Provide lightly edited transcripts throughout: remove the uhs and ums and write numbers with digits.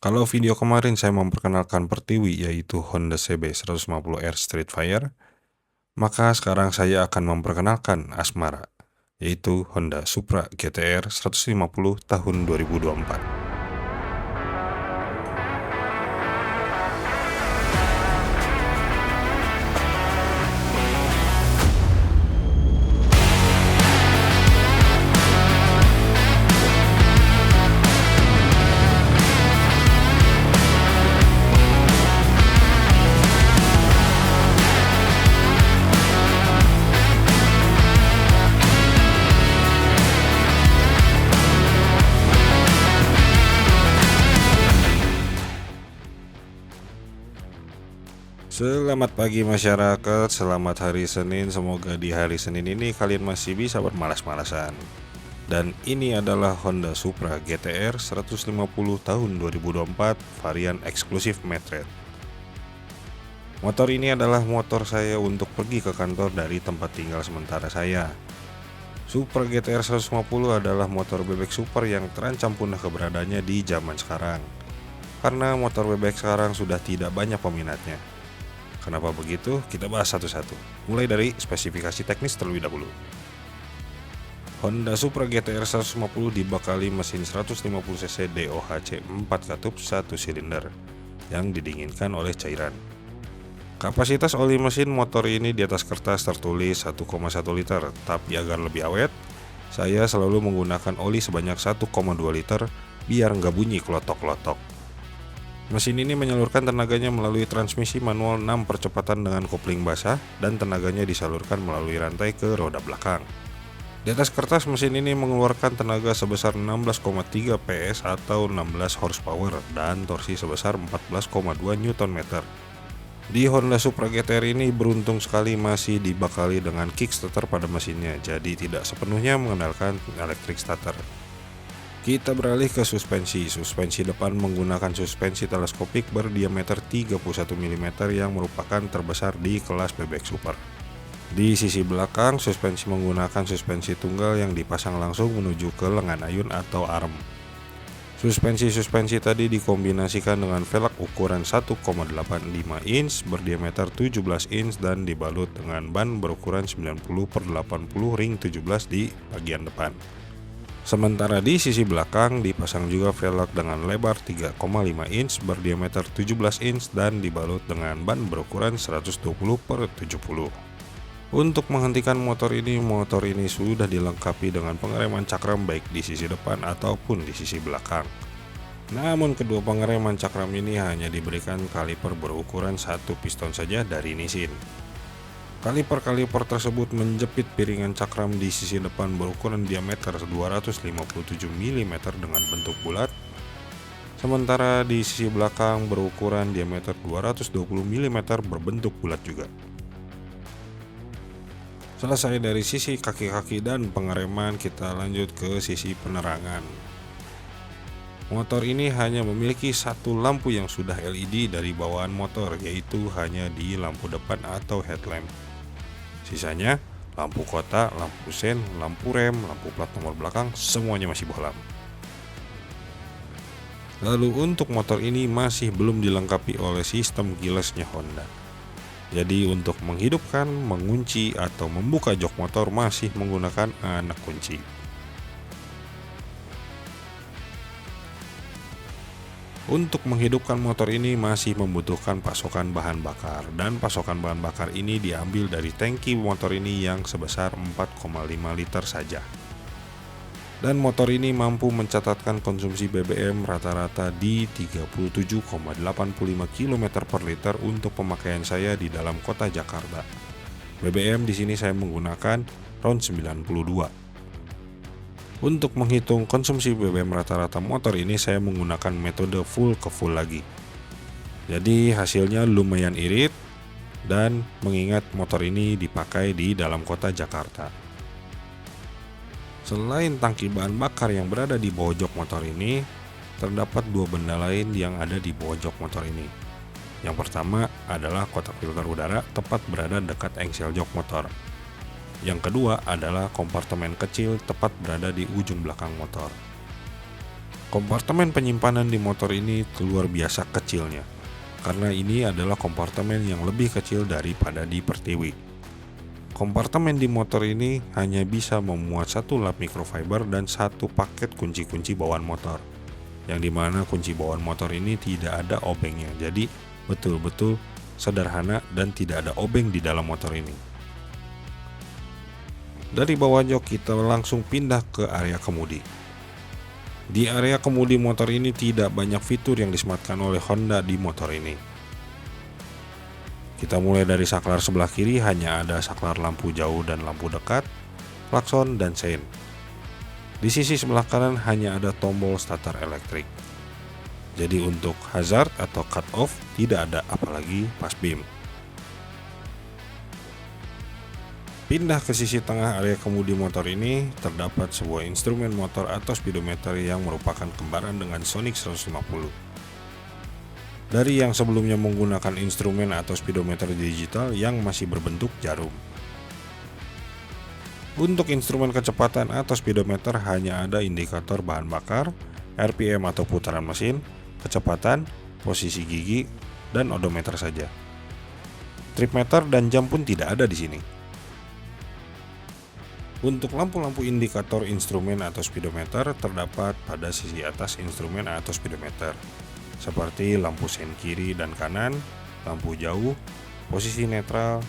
Kalau video kemarin saya memperkenalkan Pertiwi yaitu Honda CB 150R Streetfire, maka sekarang saya akan memperkenalkan Asmara, yaitu Honda Supra GTR 150 tahun 2024. Selamat pagi masyarakat, selamat hari Senin. Semoga di hari Senin ini kalian masih bisa bermalas-malasan. Dan ini adalah Honda Supra GTR 150 tahun 2024 varian eksklusif Matte Red. Motor ini adalah motor saya untuk pergi ke kantor dari tempat tinggal sementara saya. Supra GTR 150 adalah motor bebek super yang terancam punah keberadaannya di zaman sekarang. Karena motor bebek sekarang sudah tidak banyak peminatnya. Kenapa begitu? Kita bahas satu-satu. Mulai dari spesifikasi teknis terlebih dahulu. Honda Supra GTR 150 dibekali mesin 150cc DOHC 4 katup 1 silinder yang didinginkan oleh cairan. Kapasitas oli mesin motor ini di atas kertas tertulis 1,1 liter, tapi agar lebih awet, saya selalu menggunakan oli sebanyak 1,2 liter biar nggak bunyi klotok-klotok. Mesin ini menyalurkan tenaganya melalui transmisi manual 6 percepatan dengan kopling basah dan tenaganya disalurkan melalui rantai ke roda belakang. Di atas kertas mesin ini mengeluarkan tenaga sebesar 16,3 PS atau 16 horsepower dan torsi sebesar 14,2 Nm. Di Honda Supra GTR ini beruntung sekali masih dibekali dengan kickstarter pada mesinnya, jadi tidak sepenuhnya mengandalkan electric starter. Kita beralih ke suspensi. Suspensi depan menggunakan suspensi teleskopik berdiameter 31 mm yang merupakan terbesar di kelas bebek super. Di sisi belakang, suspensi menggunakan suspensi tunggal yang dipasang langsung menuju ke lengan ayun atau arm. Suspensi tadi dikombinasikan dengan velg ukuran 1,85 inch berdiameter 17 inch dan dibalut dengan ban berukuran 90/80 ring 17 di bagian depan. Sementara di sisi belakang dipasang juga velg dengan lebar 3,5 inch berdiameter 17 inch dan dibalut dengan ban berukuran 120/70. Untuk menghentikan motor ini sudah dilengkapi dengan pengereman cakram baik di sisi depan ataupun di sisi belakang. Namun kedua pengereman cakram ini hanya diberikan kaliper berukuran 1 piston saja dari Nissin. Kaliper tersebut menjepit piringan cakram di sisi depan berukuran diameter 257 mm dengan bentuk bulat, sementara di sisi belakang berukuran diameter 220 mm berbentuk bulat juga. Selesai dari sisi kaki-kaki dan pengereman, kita lanjut ke sisi penerangan. Motor ini hanya memiliki satu lampu yang sudah LED dari bawaan motor, yaitu hanya di lampu depan atau headlamp. Sisanya, lampu kota, lampu sen, lampu rem, lampu plat nomor belakang, semuanya masih bohlam. Lalu untuk motor ini masih belum dilengkapi oleh sistem keyless-nya Honda. Jadi untuk menghidupkan, mengunci, atau membuka jok motor masih menggunakan anak kunci. Untuk menghidupkan motor ini masih membutuhkan pasokan bahan bakar, dan pasokan bahan bakar ini diambil dari tangki motor ini yang sebesar 4,5 liter saja. Dan motor ini mampu mencatatkan konsumsi BBM rata-rata di 37,85 km per liter untuk pemakaian saya di dalam kota Jakarta. BBM di sini saya menggunakan RON 92. Untuk menghitung konsumsi BBM rata-rata motor ini saya menggunakan metode full ke full lagi. Jadi hasilnya lumayan irit dan mengingat motor ini dipakai di dalam kota Jakarta. Selain tangki bahan bakar yang berada di bawah jok motor ini, terdapat dua benda lain yang ada di bawah jok motor ini. Yang pertama adalah kotak filter udara tepat berada dekat engsel jok motor. Yang kedua adalah kompartemen kecil tepat berada di ujung belakang motor. Kompartemen penyimpanan di motor ini luar biasa kecilnya, karena ini adalah kompartemen yang lebih kecil daripada di Pertiwi. Kompartemen di motor ini hanya bisa memuat satu lap microfiber dan satu paket kunci-kunci bawaan motor, yang dimana kunci bawaan motor ini tidak ada obengnya, jadi betul-betul sederhana dan tidak ada obeng di dalam motor ini. Dari bawah jok kita langsung pindah ke area kemudi. Di area kemudi motor ini tidak banyak fitur yang disematkan oleh Honda di motor ini. Kita mulai dari saklar sebelah kiri, hanya ada saklar lampu jauh dan lampu dekat, klakson dan sein. Di sisi sebelah kanan hanya ada tombol starter elektrik. Jadi untuk hazard atau cut off tidak ada, apalagi pas beam. Pindah ke sisi tengah area kemudi motor ini, terdapat sebuah instrumen motor atau speedometer yang merupakan kembaran dengan Sonic 150. Dari yang sebelumnya menggunakan instrumen atau speedometer digital yang masih berbentuk jarum. Untuk instrumen kecepatan atau speedometer hanya ada indikator bahan bakar, RPM atau putaran mesin, kecepatan, posisi gigi, dan odometer saja. Tripmeter dan jam pun tidak ada di sini. Untuk lampu-lampu indikator instrumen atau speedometer terdapat pada sisi atas instrumen atau speedometer, seperti lampu sein kiri dan kanan, lampu jauh, posisi netral,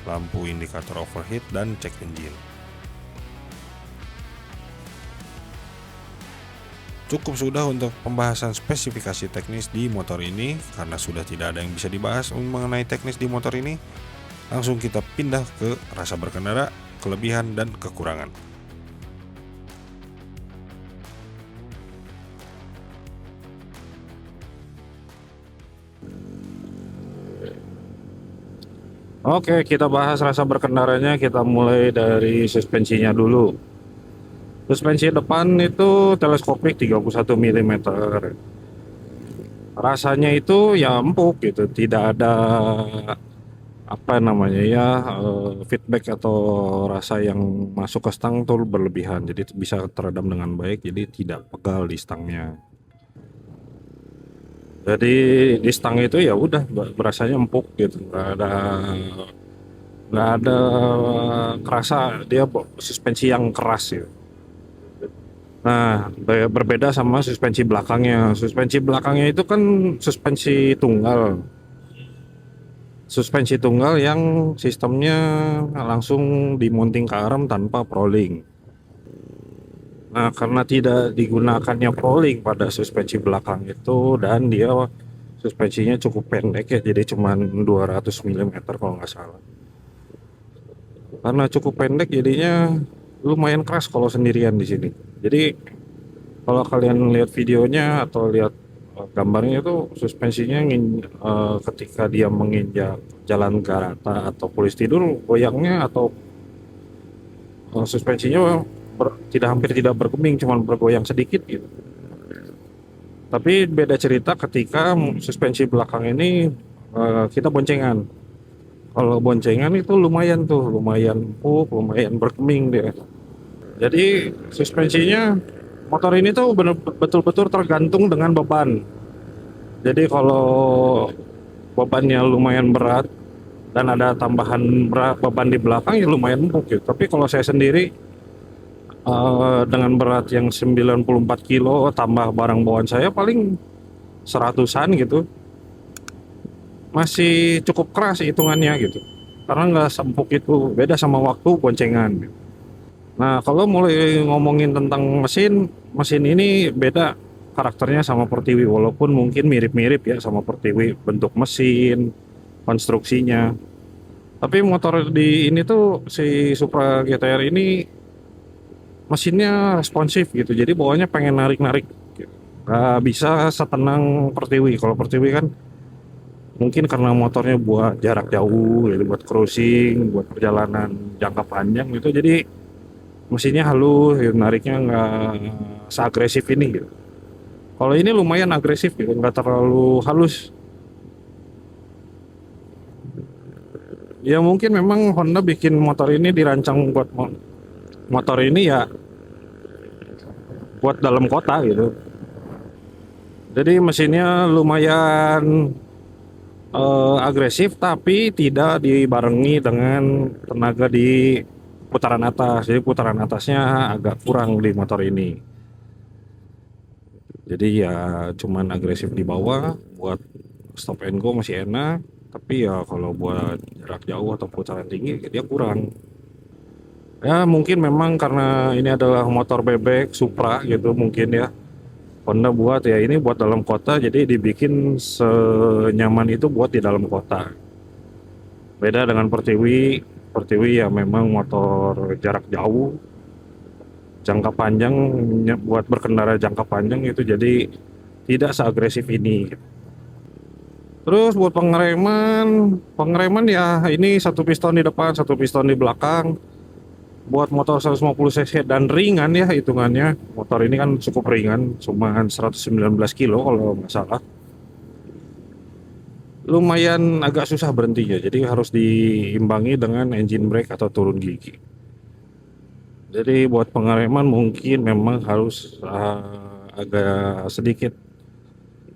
lampu indikator overheat, dan cek engine. Cukup sudah untuk pembahasan spesifikasi teknis di motor ini, karena sudah tidak ada yang bisa dibahas mengenai teknis di motor ini. Langsung kita pindah ke rasa berkendara, kelebihan dan kekurangan. Oke, kita bahas rasa berkendaranya. Kita mulai dari suspensinya dulu. Suspensi depan itu teleskopik 31 mm. Rasanya itu ya empuk gitu, tidak ada feedback atau rasa yang masuk ke stang tuh berlebihan. Jadi bisa teredam dengan baik, jadi tidak pegal di stangnya. Jadi di stang itu ya udah berasanya empuk gitu, nggak ada kerasa dia suspensi yang keras gitu. Nah, berbeda sama suspensi belakangnya. Suspensi belakangnya itu kan suspensi tunggal. Suspensi tunggal yang sistemnya langsung dimonting ke arm tanpa prolling. Nah, karena tidak digunakannya prolling pada suspensi belakang itu, dan dia suspensinya cukup pendek ya, jadi cuma 200 mm kalau nggak salah. Karena cukup pendek jadinya lumayan keras kalau sendirian di sini. Jadi kalau kalian lihat videonya atau lihat gambarnya itu suspensinya ketika dia menginjak jalan garata atau polis tidur, goyangnya atau suspensinya hampir tidak bergeming, cuma bergoyang sedikit gitu. Tapi beda cerita ketika suspensi belakang ini kita boncengan. Kalau boncengan itu lumayan empuk, lumayan bergeming dia. Jadi suspensinya motor ini tuh betul-betul tergantung dengan beban. Jadi kalau bebannya lumayan berat dan ada tambahan beban di belakang ya lumayan empuk gitu. Tapi kalau saya sendiri dengan berat yang 94 kilo tambah barang bawaan saya paling 100-an gitu, masih cukup keras hitungannya gitu, karena nggak sempuk itu, beda sama waktu boncengan. Nah, kalau mulai ngomongin tentang mesin ini beda karakternya sama Pertiwi, walaupun mungkin mirip-mirip ya sama Pertiwi, bentuk mesin, konstruksinya. Tapi motor di ini tuh, si Supra GTR ini mesinnya responsif gitu, jadi bawahnya pengen narik-narik gitu. Nggak bisa setenang Pertiwi. Kalau Pertiwi kan mungkin karena motornya buat jarak jauh gitu, buat cruising, buat perjalanan jangka panjang gitu, jadi mesinnya halus gitu, nariknya nggak seagresif ini gitu. Kalau ini lumayan agresif gitu, nggak terlalu halus. Ya mungkin memang Honda bikin motor ini dirancang buat motor ini ya buat dalam kota gitu. Jadi mesinnya lumayan agresif, tapi tidak dibarengi dengan tenaga di putaran atas. Jadi putaran atasnya agak kurang di motor ini. Jadi ya cuman agresif di bawah, buat stop and go masih enak. Tapi ya kalau buat jarak jauh atau putaran tinggi dia kurang. Ya mungkin memang karena ini adalah motor bebek Supra gitu mungkin ya. Honda buat ya ini buat dalam kota, jadi dibikin senyaman itu buat di dalam kota. Beda dengan Pertiwi. Pertiwi ya memang motor jarak jauh, jangka panjang, buat berkendara jangka panjang itu jadi tidak seagresif ini. Terus buat pengereman, pengereman ya ini satu piston di depan, satu piston di belakang. Buat motor 150 cc dan ringan ya hitungannya. Motor ini kan cukup ringan, cuma 119 kilo kalau nggak salah. Lumayan agak susah berhentinya, jadi harus diimbangi dengan engine brake atau turun gigi. Jadi buat pengereman mungkin memang harus agak sedikit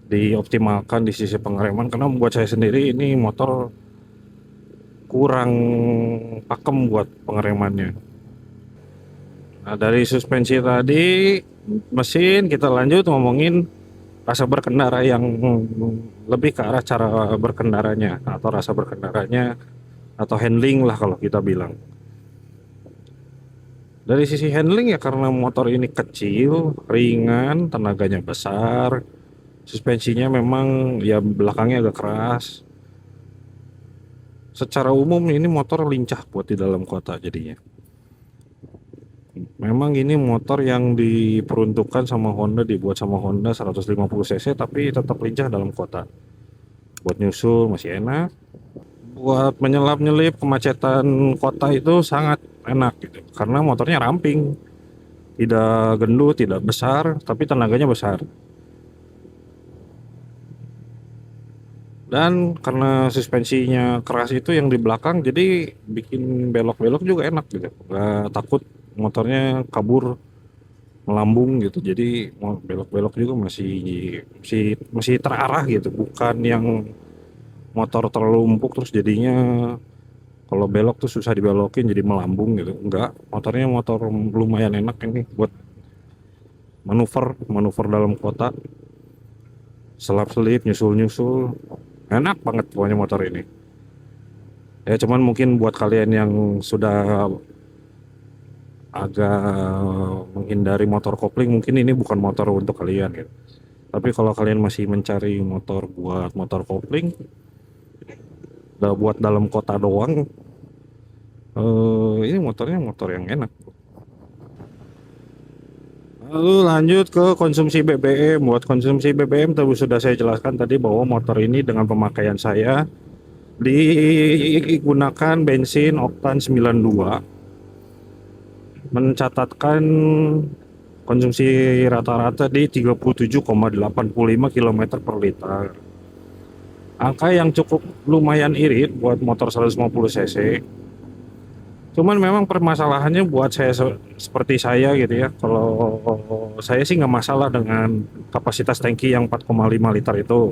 dioptimalkan di sisi pengereman, karena buat saya sendiri ini motor kurang pakem buat pengeremannya. Nah, dari suspensi tadi, mesin, kita lanjut ngomongin rasa berkendara yang lebih ke arah cara berkendaranya atau rasa berkendaranya atau handling lah kalau kita bilang. Dari sisi handling ya karena motor ini kecil, ringan, tenaganya besar, suspensinya memang ya belakangnya agak keras. Secara umum ini motor lincah buat di dalam kota jadinya. Memang ini motor yang diperuntukkan sama Honda, dibuat sama Honda 150 cc tapi tetap lincah dalam kota. Buat nyusul masih enak. Buat menyelap-nyelip kemacetan kota itu sangat enak gitu. Karena motornya ramping. Tidak gendut, tidak besar, tapi tenaganya besar. Dan karena suspensinya keras itu yang di belakang, jadi bikin belok-belok juga enak gitu. Gak takut motornya kabur melambung gitu. Jadi mau belok-belok juga masih terarah gitu. Bukan yang motor terlalu empuk terus jadinya kalau belok tuh susah dibelokin jadi melambung gitu. Enggak, motornya motor lumayan enak ini buat manuver, manuver dalam kota. Selap-selip, nyusul-nyusul. Enak banget pokoknya motor ini. Ya cuman mungkin buat kalian yang sudah agak menghindari motor kopling, mungkin ini bukan motor untuk kalian gitu. Tapi kalau kalian masih mencari motor buat motor kopling, buat dalam kota doang, ini motornya motor yang enak. Lalu lanjut ke konsumsi BBM. Buat konsumsi BBM tadi sudah saya jelaskan tadi bahwa motor ini dengan pemakaian saya digunakan bensin oktan 92, mencatatkan konsumsi rata-rata di 37,85 km per liter. Angka yang cukup lumayan irit buat motor 150 cc. Cuman memang permasalahannya buat saya seperti saya gitu ya. Kalau saya sih nggak masalah dengan kapasitas tangki yang 4,5 liter itu.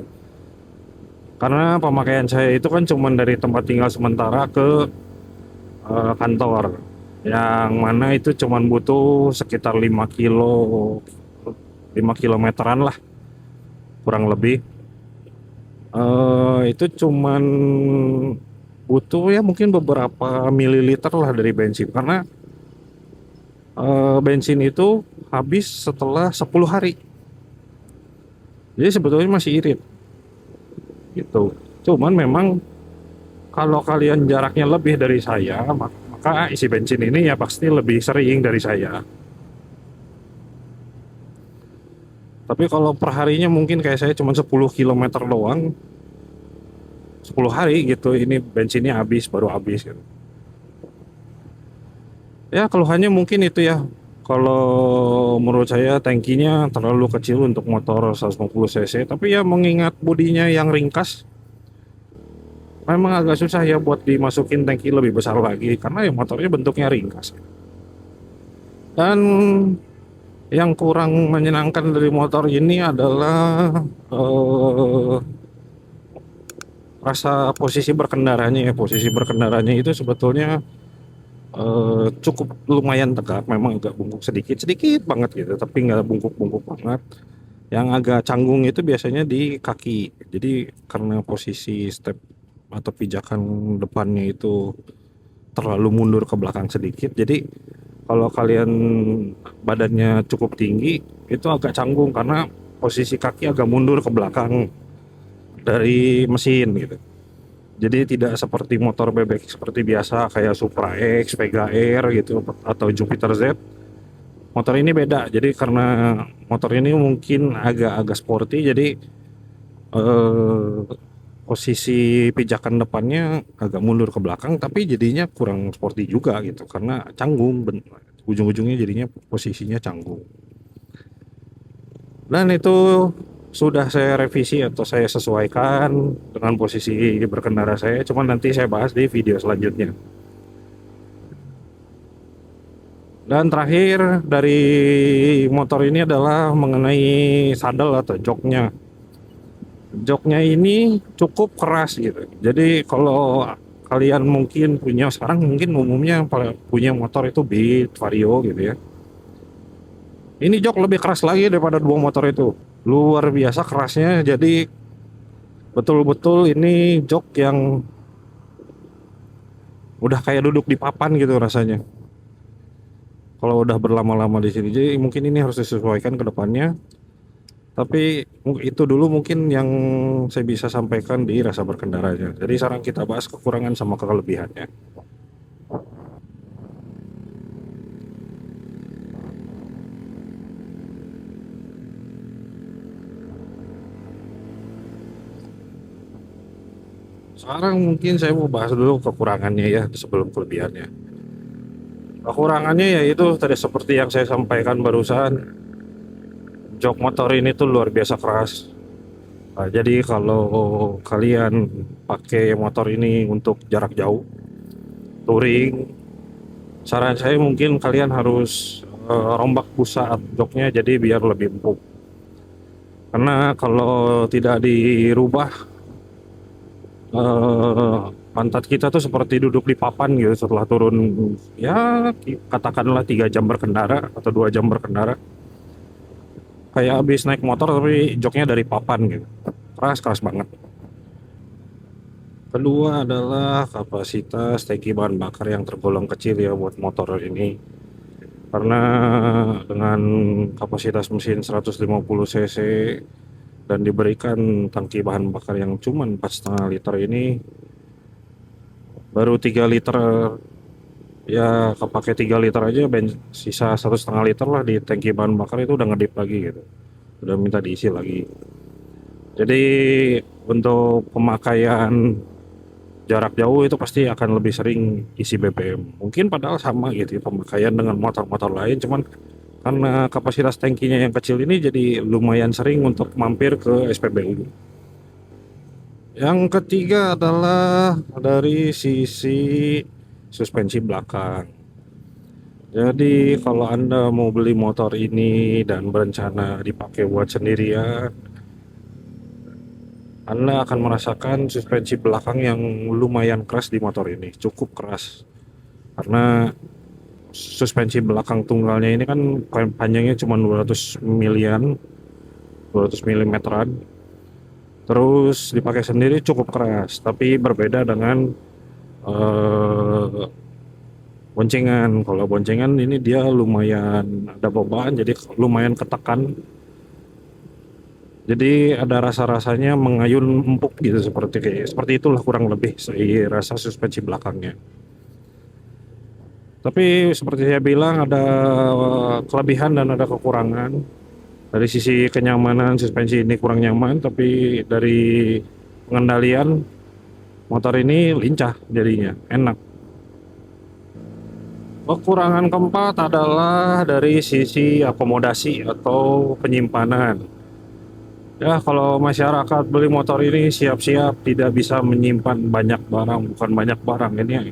Karena pemakaian saya itu kan cuman dari tempat tinggal sementara ke kantor. Yang mana itu cuman butuh sekitar 5 kilometeran lah kurang lebih. Itu cuman butuh ya mungkin beberapa mililiter lah dari bensin, karena bensin itu habis setelah 10 hari. Jadi sebetulnya masih irit gitu. Cuman memang kalau kalian jaraknya lebih dari saya, maka isi bensin ini ya pasti lebih sering dari saya. Tapi kalau perharinya mungkin kayak saya cuma 10 km doang, 10 hari gitu ini bensinnya habis, baru habis gitu. Ya keluhannya mungkin itu ya, kalau menurut saya tangkinya terlalu kecil untuk motor 150 cc, tapi ya mengingat bodinya yang ringkas memang agak susah ya buat dimasukin tangki lebih besar lagi karena ya motornya bentuknya ringkas. Dan Yang kurang menyenangkan dari motor ini adalah eh, rasa posisi berkendaranya ya. Posisi berkendaranya itu sebetulnya cukup lumayan tegak, memang agak bungkuk sedikit, sedikit banget gitu, tapi nggak bungkuk-bungkuk banget. Yang agak canggung itu biasanya di kaki. Jadi karena posisi step atau pijakan depannya itu terlalu mundur ke belakang sedikit, jadi kalau kalian badannya cukup tinggi itu agak canggung karena posisi kaki agak mundur ke belakang dari mesin gitu. Jadi tidak seperti motor bebek seperti biasa kayak Supra X, Vega R gitu atau Jupiter Z. Motor ini beda. Jadi karena motor ini mungkin agak-agak sporty, jadi eh, posisi pijakan depannya agak mundur ke belakang, tapi jadinya kurang sporty juga gitu karena canggung. Ujung-ujungnya jadinya posisinya canggung. Dan itu sudah saya revisi atau saya sesuaikan dengan posisi berkendara saya. Cuman nanti saya bahas di video selanjutnya. Dan terakhir dari motor ini adalah mengenai saddle atau joknya. Joknya ini cukup keras gitu. Jadi kalau kalian mungkin punya, sekarang mungkin umumnya punya motor itu Beat, Vario gitu ya. Ini jok lebih keras lagi daripada dua motor itu. Luar biasa kerasnya. Jadi betul-betul ini jok yang udah kayak duduk di papan gitu rasanya. Kalau udah berlama-lama di sini. Jadi mungkin ini harus disesuaikan ke depannya. Tapi itu dulu mungkin yang saya bisa sampaikan di rasa berkendaranya. Jadi sekarang kita bahas kekurangan sama kelebihannya. Sekarang mungkin saya mau bahas dulu kekurangannya ya sebelum kelebihannya. Kekurangannya yaitu tadi seperti yang saya sampaikan barusan, jok motor ini tuh luar biasa keras. Nah, jadi kalau kalian pakai motor ini untuk jarak jauh, touring, saran saya mungkin kalian harus rombak busa joknya jadi biar lebih empuk. Karena kalau tidak dirubah, eh, pantat kita tuh seperti duduk di papan gitu setelah turun, ya katakanlah 3 jam berkendara atau 2 jam berkendara. Kayak habis naik motor tapi joknya dari papan gitu. Keras keras banget. Kedua adalah kapasitas tangki bahan bakar yang tergolong kecil ya buat motor ini. Karena dengan kapasitas mesin 150 cc dan diberikan tangki bahan bakar yang cuma 4,5 liter ini, baru 3 liter, ya kepake 3 liter aja, sisa 1,5 liter lah di tangki bahan bakar itu udah ngedip lagi gitu, udah minta diisi lagi. Jadi untuk pemakaian jarak jauh itu pasti akan lebih sering isi BBM. Mungkin padahal sama gitu ya, pemakaian dengan motor-motor lain, cuman karena kapasitas tangkinya yang kecil ini jadi lumayan sering untuk mampir ke SPBU. Yang ketiga adalah dari sisi suspensi belakang. Jadi kalau Anda mau beli motor ini dan berencana dipakai buat sendirian, Anda akan merasakan suspensi belakang yang lumayan keras di motor ini, cukup keras. Karena suspensi belakang tunggalnya ini kan panjangnya cuma 200 milian, 200 milimeteran. Terus dipakai sendiri cukup keras, tapi berbeda dengan boncengan. Kalau boncengan ini dia lumayan ada beban, jadi lumayan ketekan. Jadi ada rasa-rasanya mengayun empuk gitu, seperti itulah kurang lebih rasa suspensi belakangnya. Tapi seperti saya bilang ada kelebihan dan ada kekurangan. Dari sisi kenyamanan suspensi ini kurang nyaman, tapi dari pengendalian motor ini lincah jadinya, enak. Kekurangan keempat adalah dari sisi akomodasi atau penyimpanan. Ya, kalau masyarakat beli motor ini siap-siap tidak bisa menyimpan banyak barang, bukan banyak barang ini,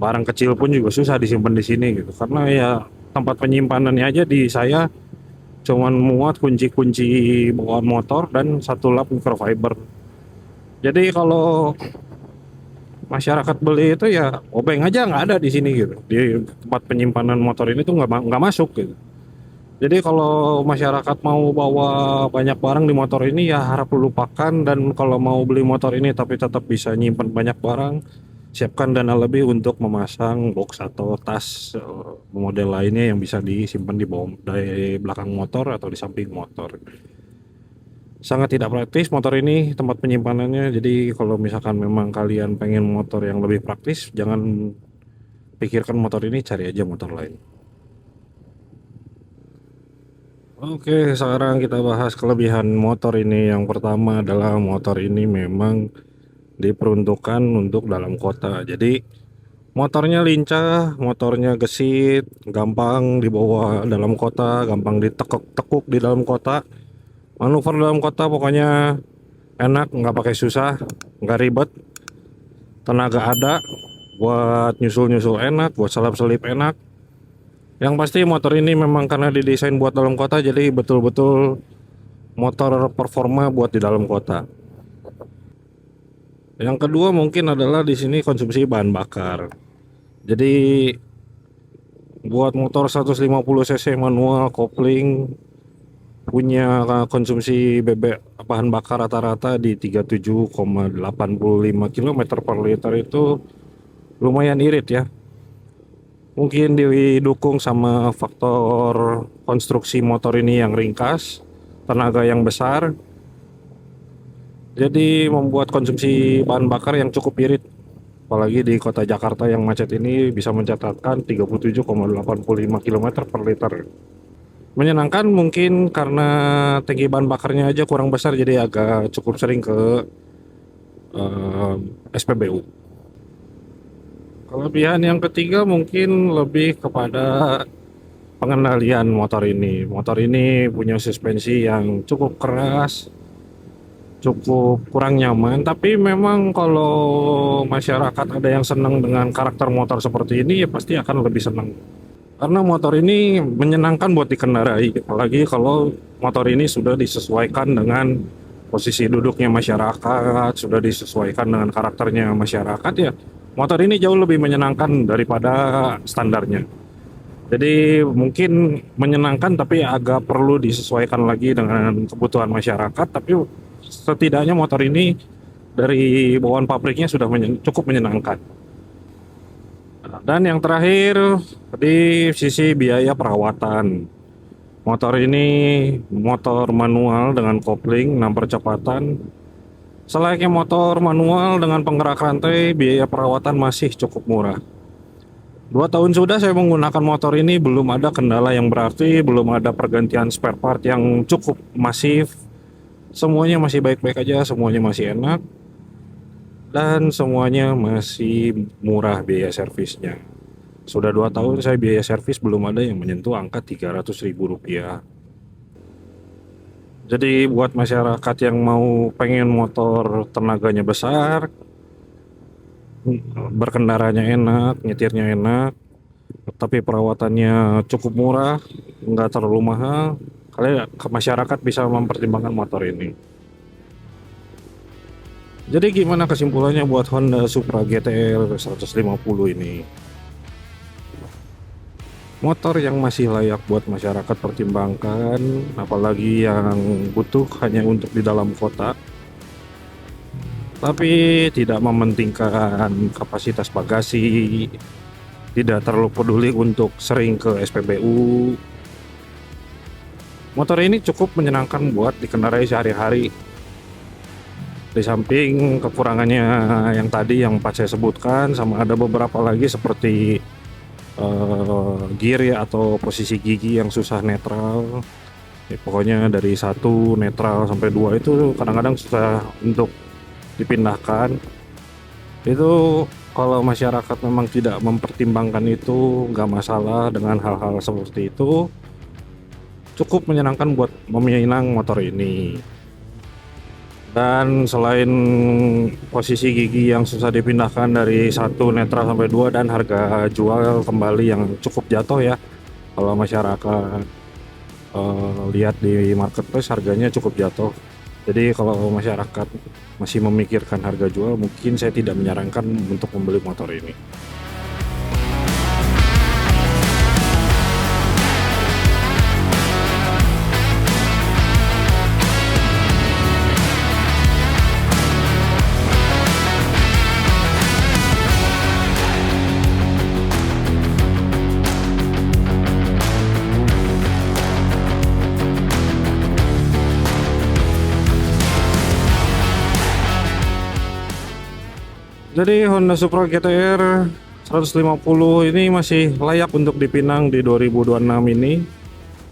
barang kecil pun juga susah disimpan di sini gitu. Karena ya tempat penyimpanannya aja di saya cuman muat kunci-kunci bawaan motor dan satu lap microfiber. Jadi kalau masyarakat beli itu ya obeng aja nggak ada di sini gitu. Di tempat penyimpanan motor ini tuh nggak masuk gitu. Jadi kalau masyarakat mau bawa banyak barang di motor ini ya harap lupakan, dan kalau mau beli motor ini tapi tetap bisa nyimpan banyak barang, siapkan dana lebih untuk memasang box atau tas model lainnya yang bisa disimpan di belakang motor atau di samping motor. Sangat tidak praktis motor ini tempat penyimpanannya. Jadi kalau misalkan memang kalian pengen motor yang lebih praktis, jangan pikirkan motor ini, cari aja motor lain. Oke, sekarang kita bahas kelebihan motor ini. Yang pertama adalah motor ini memang diperuntukkan untuk dalam kota. Jadi motornya lincah, motornya gesit, gampang dibawa dalam kota, gampang ditekuk-tekuk di dalam kota. Manuver dalam kota pokoknya enak, nggak pakai susah, nggak ribet, tenaga ada, buat nyusul-nyusul enak, buat salap-selip enak. Yang pasti motor ini memang karena didesain buat dalam kota, jadi betul-betul motor performa buat di dalam kota. Yang kedua mungkin adalah di sini konsumsi bahan bakar. Jadi buat motor 150 cc manual kopling punya konsumsi bahan bakar rata-rata di 37,85 km per liter, itu lumayan irit ya. Mungkin didukung sama faktor konstruksi motor ini yang ringkas, tenaga yang besar, jadi membuat konsumsi bahan bakar yang cukup irit. Apalagi di kota Jakarta yang macet ini bisa mencatatkan 37,85 km per liter. Menyenangkan mungkin karena tangki bahan bakarnya aja kurang besar, jadi agak cukup sering ke SPBU. Kelebihan yang ketiga mungkin lebih kepada pengendalian motor ini. Motor ini punya suspensi yang cukup keras, cukup kurang nyaman, tapi memang kalau masyarakat ada yang senang dengan karakter motor seperti ini ya pasti akan lebih senang. Karena motor ini menyenangkan buat dikendarai, apalagi kalau motor ini sudah disesuaikan dengan posisi duduknya masyarakat, sudah disesuaikan dengan karakternya masyarakat ya. Motor ini jauh lebih menyenangkan daripada standarnya. Jadi mungkin menyenangkan tapi agak perlu disesuaikan lagi dengan kebutuhan masyarakat, tapi setidaknya motor ini dari bawaan pabriknya sudah cukup menyenangkan. Dan yang terakhir di sisi biaya perawatan. Motor ini motor manual dengan kopling 6 percepatan. Selayaknya motor manual dengan penggerak rantai, biaya perawatan masih cukup murah. 2 tahun sudah saya menggunakan motor ini, belum ada kendala yang berarti, belum ada pergantian spare part yang cukup masif. Semuanya masih baik-baik aja, semuanya masih enak, dan semuanya masih murah biaya servisnya. Sudah 2 tahun saya biaya servis belum ada yang menyentuh angka Rp300.000. Jadi buat masyarakat yang mau pengen motor tenaganya besar, berkendaranya enak, nyetirnya enak, tapi perawatannya cukup murah, nggak terlalu mahal, kalian ke masyarakat bisa mempertimbangkan motor ini. Jadi gimana kesimpulannya buat Honda Supra GTR 150 ini? Motor yang masih layak buat masyarakat pertimbangkan, apalagi yang butuh hanya untuk di dalam kota, tapi tidak mementingkan kapasitas bagasi, tidak terlalu peduli untuk sering ke SPBU. Motor ini cukup menyenangkan buat dikendarai sehari-hari. Di samping kekurangannya yang tadi yang saya sebutkan, sama ada beberapa lagi seperti gear ya, atau posisi gigi yang susah netral. Ya, pokoknya dari 1 netral sampai 2 itu kadang-kadang susah untuk dipindahkan. Itu kalau masyarakat memang tidak mempertimbangkan itu, nggak masalah dengan hal-hal seperti itu. Cukup menyenangkan buat meminang motor ini. Dan selain posisi gigi yang susah dipindahkan dari 1 netral sampai 2 dan harga jual kembali yang cukup jatuh ya, Kalau masyarakat lihat di marketplace harganya cukup jatuh. Jadi kalau masyarakat masih memikirkan harga jual, mungkin saya tidak menyarankan untuk membeli motor ini. Jadi Honda Supra GTR 150 ini masih layak untuk dipinang di 2026 ini.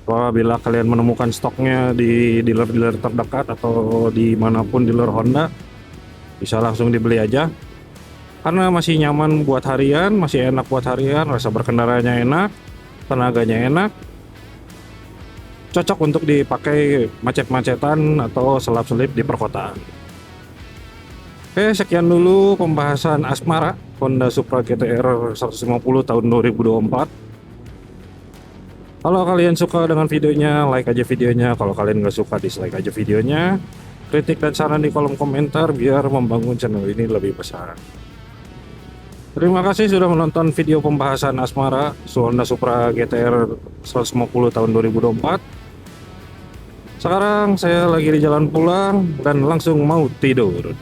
Apabila kalian menemukan stoknya di dealer-dealer terdekat atau dimanapun dealer Honda, bisa langsung dibeli aja. Karena masih nyaman buat harian, masih enak buat harian, rasa berkendaranya enak, tenaganya enak. Cocok untuk dipakai macet-macetan atau selap-selip di perkotaan. Oke, sekian dulu pembahasan Asmara Honda Supra GTR 150 tahun 2024. Kalau kalian suka dengan videonya, like aja videonya. Kalau kalian nggak suka, dislike aja videonya. Kritik dan saran di kolom komentar biar membangun channel ini lebih besar. Terima kasih sudah menonton video pembahasan Asmara Honda Supra GTR 150 tahun 2024. Sekarang saya lagi di jalan pulang dan langsung mau tidur.